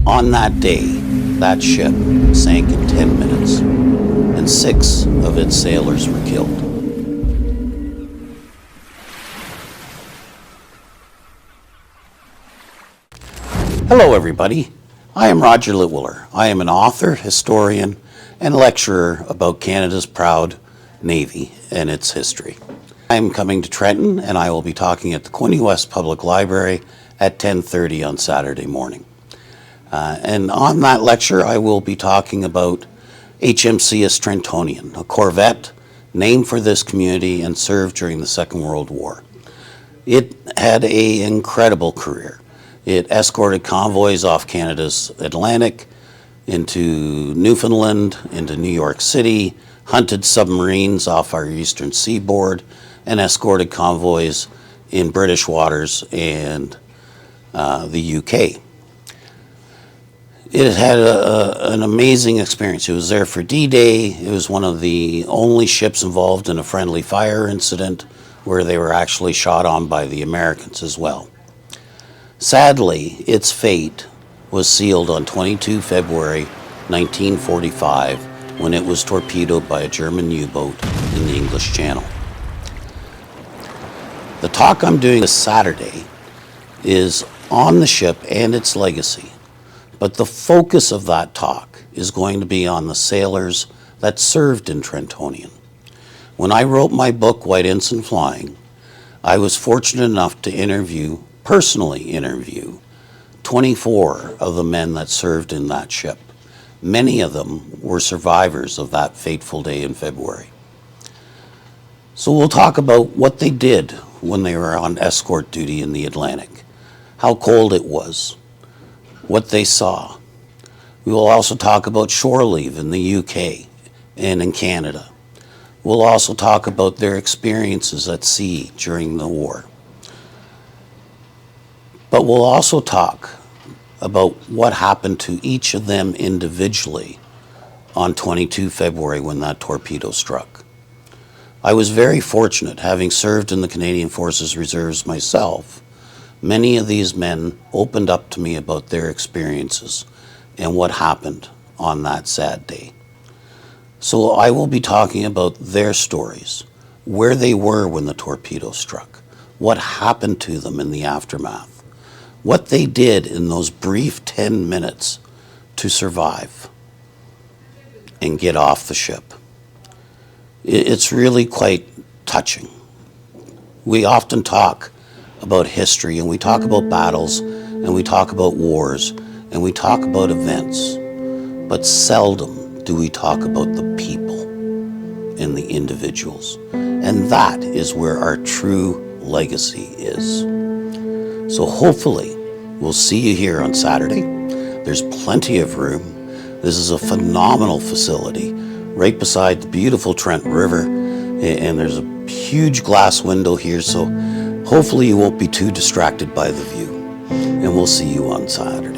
On that day, that ship sank in 10 minutes, and 6 of its sailors were killed. Hello everybody, I am Roger Litwiller. I am an author, historian, and lecturer about Canada's proud Navy and its history. I am coming to Trenton, and I will be talking at the Quinte West Public Library at 10:30 on Saturday morning. And on that lecture, I will be talking about HMCS Trentonian, a corvette named for this community and served during the Second World War. It had an incredible career. It escorted convoys off Canada's Atlantic into Newfoundland, into New York City, hunted submarines off our eastern seaboard, and escorted convoys in British waters and the UK. It had an amazing experience. It was there for D-Day. It was one of the only ships involved in a friendly fire incident where they were actually shot on by the Americans as well. Sadly, its fate was sealed on 22 February 1945 when it was torpedoed by a German U-boat in the English Channel. The talk I'm doing this Saturday is on the ship and its legacy. But the focus of that talk is going to be on the sailors that served in Trentonian. When I wrote my book, White Ensign Flying, I was fortunate enough to personally interview 24 of the men that served in that ship. Many of them were survivors of that fateful day in February. So we'll talk about what they did when they were on escort duty in the Atlantic, how cold it was, what they saw. We will also talk about shore leave in the UK and in Canada. We'll also talk about their experiences at sea during the war. But we'll also talk about what happened to each of them individually on 22 February when that torpedo struck. I was very fortunate, having served in the Canadian Forces Reserves myself. Many of these men opened up to me about their experiences and what happened on that sad day. So I will be talking about their stories, where they were when the torpedo struck, what happened to them in the aftermath, what they did in those brief 10 minutes to survive and get off the ship. It's really quite touching. We often talk about history, and we talk about battles, and we talk about wars, and we talk about events, but seldom do we talk about the people and the individuals. And that is where our true legacy is. So hopefully we'll see you here on Saturday. There's plenty of room. This is a phenomenal facility right beside the beautiful Trenton River, and there's a huge glass window here, so hopefully you won't be too distracted by the view. And we'll see you on Saturday.